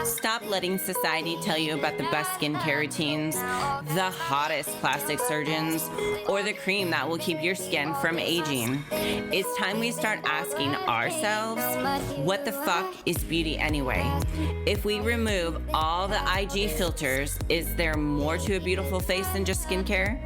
Stop letting society tell you about the best skincare routines, the hottest plastic surgeons, or the cream that will keep your skin from aging. It's time we start asking ourselves, what the fuck is beauty anyway? If we remove all the IG filters, is there more to a beautiful face than just skincare?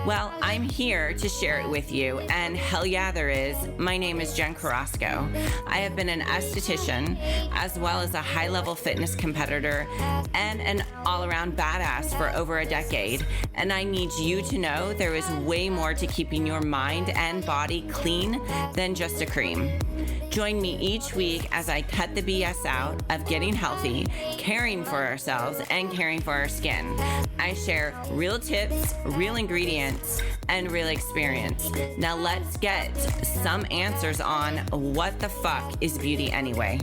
Well, I'm here to share it with you, and hell yeah, there is. My name is Jen Carrasco. I have been an esthetician, as well as a high-level fitness competitor, and an all-around badass for over a decade. And I need you to know there is way more to keeping your mind and body clean than just a cream. Join me each week as I cut the BS out of getting healthy, caring for ourselves, and caring for our skin. I share real tips, real ingredients, and real experience. Now let's get some answers on what the fuck is beauty anyway.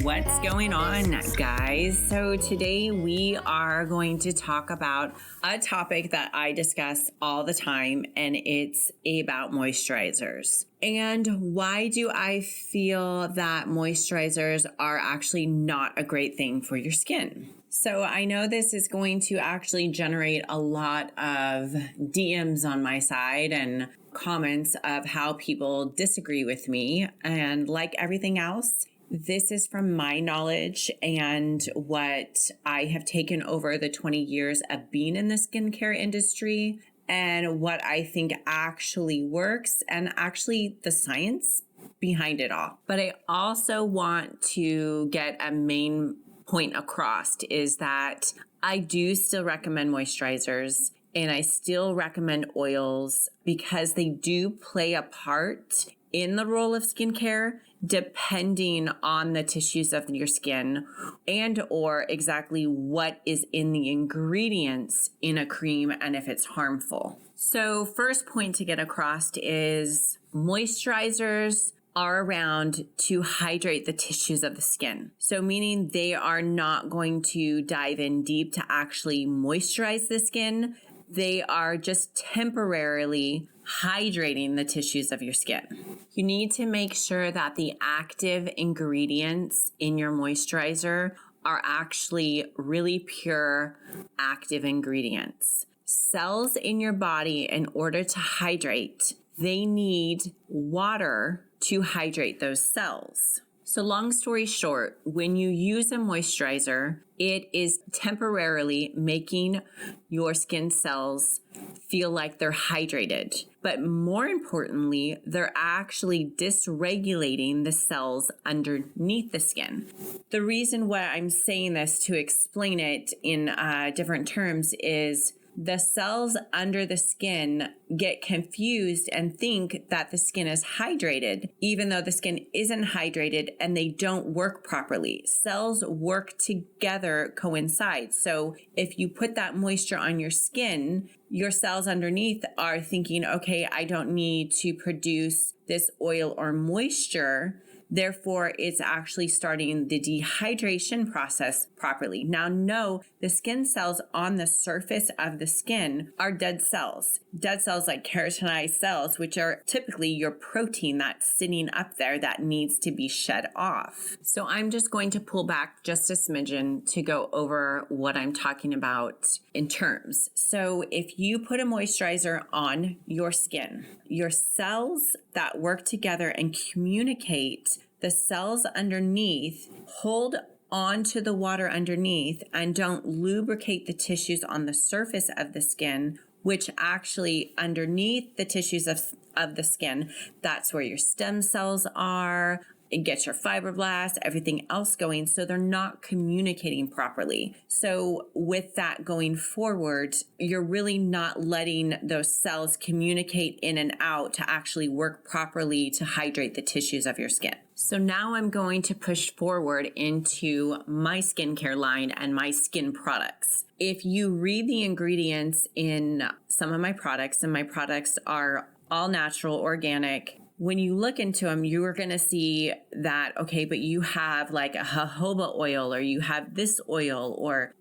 What's going on, guys? So today we are going to talk about a topic that I discuss all the time, and it's about moisturizers. And why do I feel that moisturizers are actually not a great thing for your skin? So I know this is going to actually generate a lot of DMs on my side and comments of how people disagree with me. And like everything else, this is from my knowledge and what I have taken over the 20 years of being in the skincare industry and what I think actually works and actually the science behind it all. But I also want to get a main point across is that I do still recommend moisturizers and I still recommend oils because they do play a part in the role of skincare, depending on the tissues of your skin and or exactly what is in the ingredients in a cream and if it's harmful. So first point to get across is moisturizers are around to hydrate the tissues of the skin. So meaning they are not going to dive in deep to actually moisturize the skin. They are just temporarily hydrating the tissues of your skin. You need to make sure that the active ingredients in your moisturizer are actually really pure active ingredients. Cells in your body, in order to hydrate, they need water to hydrate those cells. So long story short, when you use a moisturizer, it is temporarily making your skin cells feel like they're hydrated. But more importantly, they're actually dysregulating the cells underneath the skin. The reason why I'm saying this to explain it in different terms is the cells under the skin get confused and think that the skin is hydrated, even though the skin isn't hydrated and they don't work properly. Cells work together, coincide. So if you put that moisture on your skin, your cells underneath are thinking, okay, I don't need to produce this oil or moisture. Therefore, it's actually starting the dehydration process properly. Now, no, the skin cells on the surface of the skin are dead cells. Dead cells like keratinized cells, which are typically your protein that's sitting up there that needs to be shed off. So I'm just going to pull back just a smidgen to go over what I'm talking about in terms. So if you put a moisturizer on your skin, your cells that work together and communicate, the cells underneath hold onto the water underneath and don't lubricate the tissues on the surface of the skin, which actually underneath the tissues of the skin, that's where your stem cells are. It gets your fibroblasts, everything else going, so they're not communicating properly. So with that going forward, you're really not letting those cells communicate in and out to actually work properly to hydrate the tissues of your skin. So now I'm going to push forward into my skincare line and my skin products. If you read the ingredients in some of my products, and my products are all natural, organic, when you look into them, you are going to see that, okay, but you have like a jojoba oil, or you have this oil,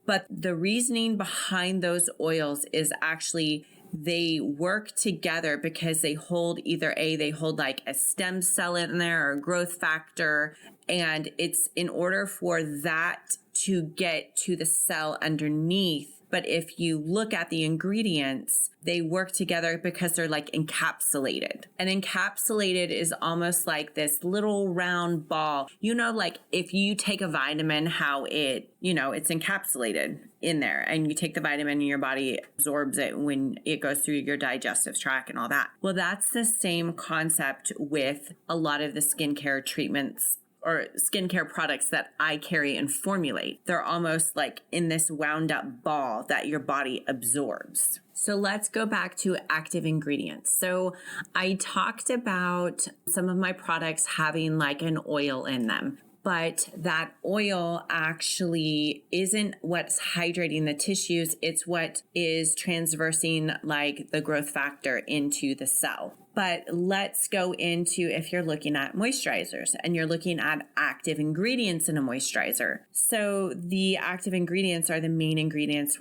but the reasoning behind those oils is actually they work together because they hold they hold like a stem cell in there or a growth factor. And it's in order for that to get to the cell underneath. But if you look at the ingredients, they work together because they're like encapsulated. And encapsulated is almost like this little round ball. Like if you take a vitamin, how it's encapsulated in there, and you take the vitamin and your body absorbs it when it goes through your digestive tract and all that. Well, that's the same concept with a lot of the skincare treatments or skincare products that I carry and formulate. They're almost like in this wound up ball that your body absorbs. So let's go back to active ingredients. So I talked about some of my products having like an oil in them, but that oil actually isn't what's hydrating the tissues. It's what is transversing like the growth factor into the cell. But let's go into, if you're looking at moisturizers and you're looking at active ingredients in a moisturizer. So the active ingredients are the main ingredients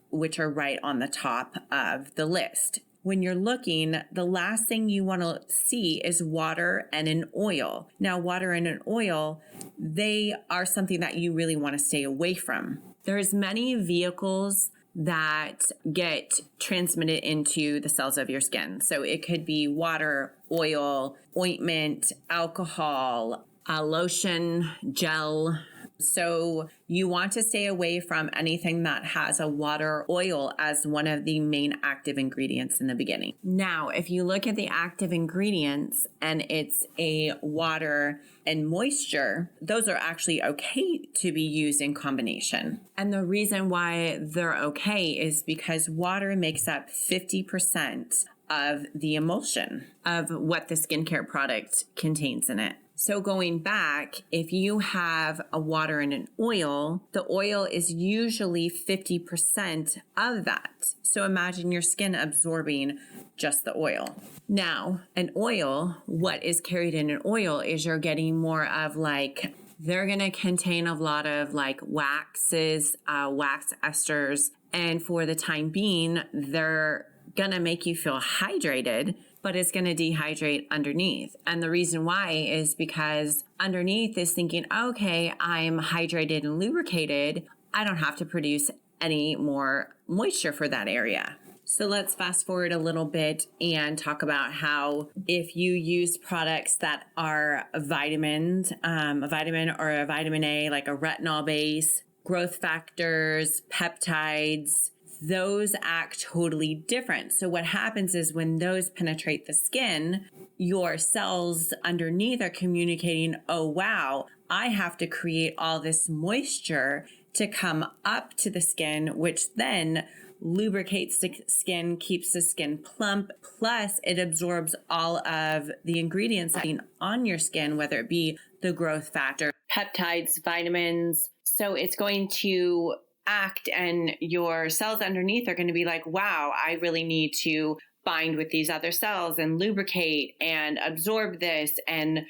which are right on the top of the list. When you're looking, the last thing you want to see is water and an oil. Now, water and an oil, they are something that you really want to stay away from. There's many vehicles that get transmitted into the cells of your skin. So it could be water, oil, ointment, alcohol, lotion, gel. So you want to stay away from anything that has a water or oil as one of the main active ingredients in the beginning. Now, if you look at the active ingredients and it's a water and moisture, those are actually okay to be used in combination. And the reason why they're okay is because water makes up 50% of the emulsion of what the skincare product contains in it. So going back, if you have a water and an oil, the oil is usually 50% of that. So imagine your skin absorbing just the oil. Now, an oil, what is carried in an oil is you're getting more of like, they're going to contain a lot of like waxes, wax esters. And for the time being, they're going to make you feel hydrated, but it's going to dehydrate underneath. And the reason why is because underneath is thinking, okay, I'm hydrated and lubricated. I don't have to produce any more moisture for that area. So let's fast forward a little bit and talk about how if you use products that are vitamins, a vitamin or a vitamin A, like a retinol base, growth factors, peptides, those act totally different. So what happens is when those penetrate the skin, your cells underneath are communicating, oh, wow, I have to create all this moisture to come up to the skin, which then lubricates the skin, keeps the skin plump, plus it absorbs all of the ingredients on your skin, whether it be the growth factor, peptides, vitamins. So it's going to act, and your cells underneath are going to be like, wow, I really need to bind with these other cells and lubricate and absorb this. And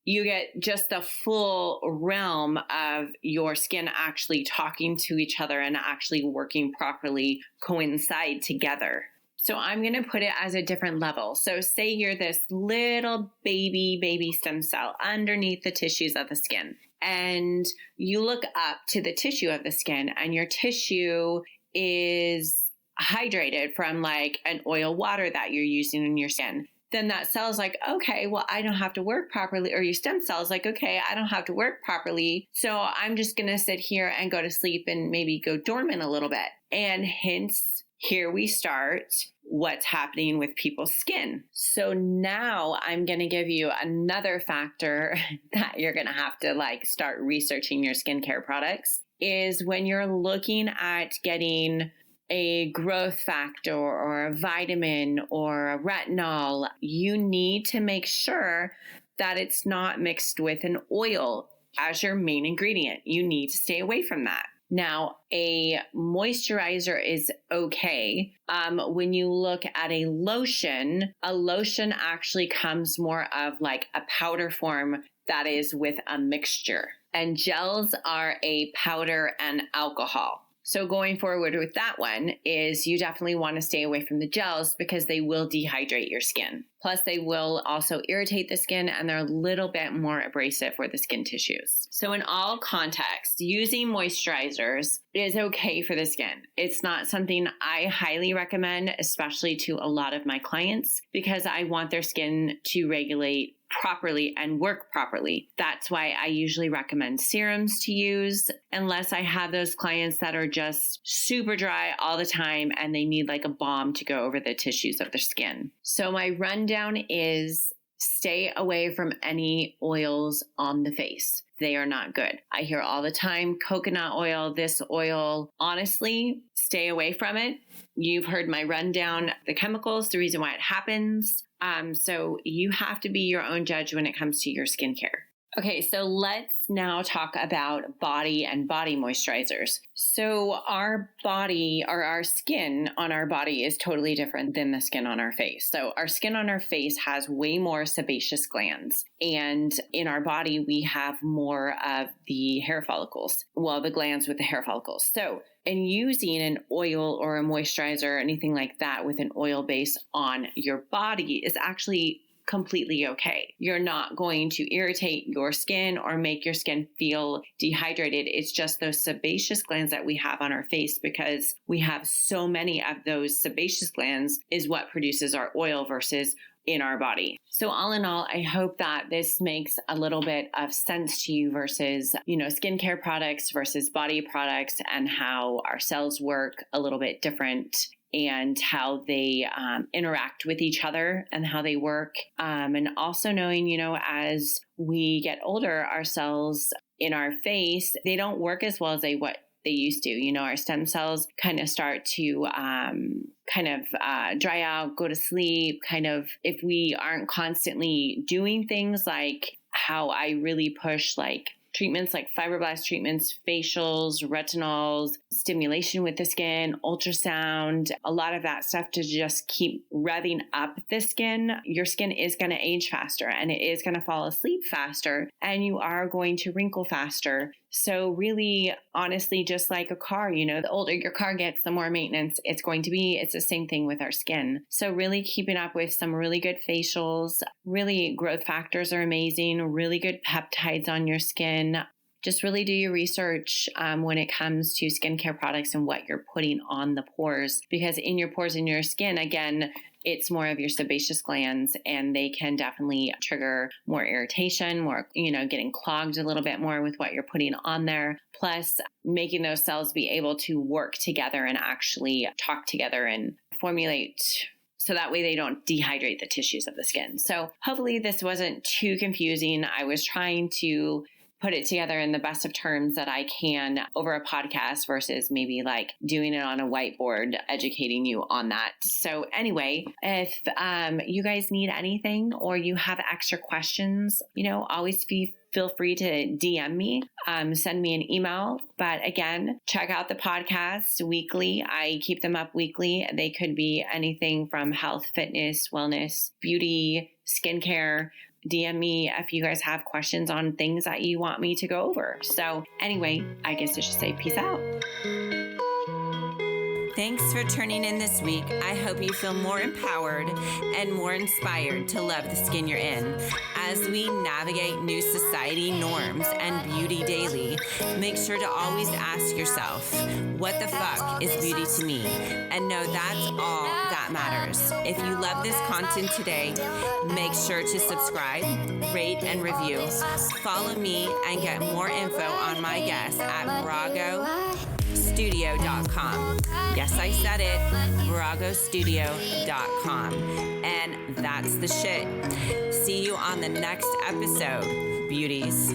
you get just the full realm of your skin actually talking to each other and actually working properly, coincide together. So I'm going to put it as a different level. So say you're this little baby stem cell underneath the tissues of the skin, and you look up to the tissue of the skin, and your tissue is hydrated from like an oil water that you're using in your skin. Then that cell is like, okay, well, I don't have to work properly. Or your stem cell is like, okay, I don't have to work properly. So I'm just going to sit here and go to sleep and maybe go dormant a little bit. And hence, here we start what's happening with people's skin. So now I'm going to give you another factor that you're going to have to like start researching your skincare products is when you're looking at getting a growth factor or a vitamin or a retinol, you need to make sure that it's not mixed with an oil as your main ingredient. You need to stay away from that. Now, a moisturizer is okay. When you look at a lotion actually comes more of like a powder form that is with a mixture. And gels are a powder and alcohol. So going forward with that one is you definitely want to stay away from the gels because they will dehydrate your skin. Plus they will also irritate the skin and they're a little bit more abrasive for the skin tissues. So in all contexts, using moisturizers is okay for the skin. It's not something I highly recommend, especially to a lot of my clients, because I want their skin to regulate properly and work properly. That's why I usually recommend serums to use, unless I have those clients that are just super dry all the time and they need like a balm to go over the tissues of their skin. So my rundown is stay away from any oils on the face. They are not good. I hear all the time, coconut oil, this oil. Honestly, stay away from it. You've heard my rundown, the chemicals, the reason why it happens. So you have to be your own judge when it comes to your skincare. Okay, so let's now talk about body and body moisturizers. So our body or our skin on our body is totally different than the skin on our face. So our skin on our face has way more sebaceous glands. And in our body, we have more of the hair follicles. Well, the glands with the hair follicles. So in using an oil or a moisturizer or anything like that with an oil base on your body is actually completely okay. You're not going to irritate your skin or make your skin feel dehydrated. It's just those sebaceous glands that we have on our face, because we have so many of those sebaceous glands is what produces our oil versus in our body. So all in all, I hope that this makes a little bit of sense to you versus, skincare products versus body products and how our cells work a little bit different and how they interact with each other and how they work. And also knowing, as we get older, our cells in our face, they don't work as well as they used to. Our stem cells kind of start to dry out, go to sleep, if we aren't constantly doing things like how I really push treatments like fibroblast treatments, facials, retinols, stimulation with the skin, ultrasound, a lot of that stuff to just keep revving up the skin. Your skin is going to age faster and it is going to fall asleep faster and you are going to wrinkle faster. So really, honestly, just like a car, the older your car gets, the more maintenance it's going to be. It's the same thing with our skin. So really keeping up with some really good facials, really growth factors are amazing, really good peptides on your skin. Just really do your research when it comes to skincare products and what you're putting on the pores, because in your pores, in your skin, again, it's more of your sebaceous glands and they can definitely trigger more irritation, more, getting clogged a little bit more with what you're putting on there. Plus making those cells be able to work together and actually talk together and formulate so that way they don't dehydrate the tissues of the skin. So hopefully this wasn't too confusing. I was trying to put it together in the best of terms that I can over a podcast versus maybe doing it on a whiteboard, educating you on that. So anyway, if you guys need anything or you have extra questions, always feel free to DM me, send me an email. But again, check out the podcast weekly. I keep them up weekly. They could be anything from health, fitness, wellness, beauty, skincare. DM me if you guys have questions on things that you want me to go over. So anyway, I guess I should say peace out. Thanks for tuning in this week. I hope you feel more empowered and more inspired to love the skin you're in. As we navigate new society norms and beauty daily, make sure to always ask yourself, what the fuck is beauty to me? And know that's all that matters. If you love this content today, make sure to subscribe, rate, and review. Follow me and get more info on my guests at ViragoStudio.com. Yes, I said it, ViragoStudio.com. And that's the shit. See you on the next episode, beauties.